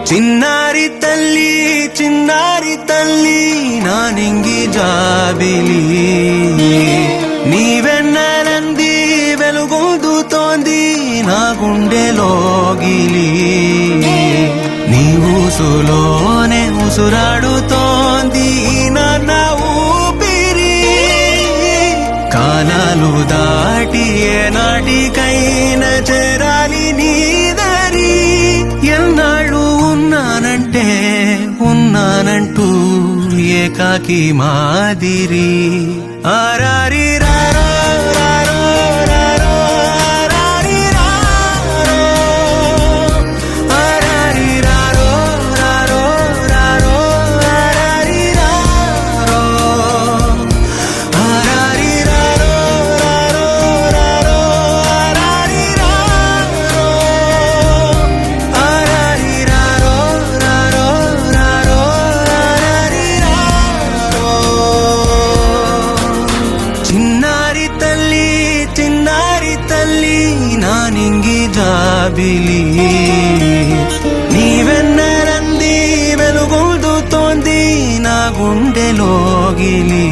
చిన్నారి తల్లి నా నింగి జాబిలి నీవెన్నెలంది వెలుగొందుతోంది నా గుండెలోగిలి నీ ఊసులోనే ఉసురాడుతోంది నా ఊపిరి కాలాలు దాటి ఏనాటికైనా చేరాలి నీ దరి ఎన్నాళ్ళు ఉన్నానంటూ ఏకాకి మాదిరి ఆరారి రారో రారో రారో ఆరారి రారో ఆరారి రారో రారో రారో ఆరారి రారో ఆరారి రారో రారో రారో ఆరారి రారో ఆరారి రారో రారో రారో ఆరారి రారో చిన్నారి తల్లి నా నింగి జాబిలి నీవెన్నెలంది వెలుగొందుతోంది నా గుండెలోగిలి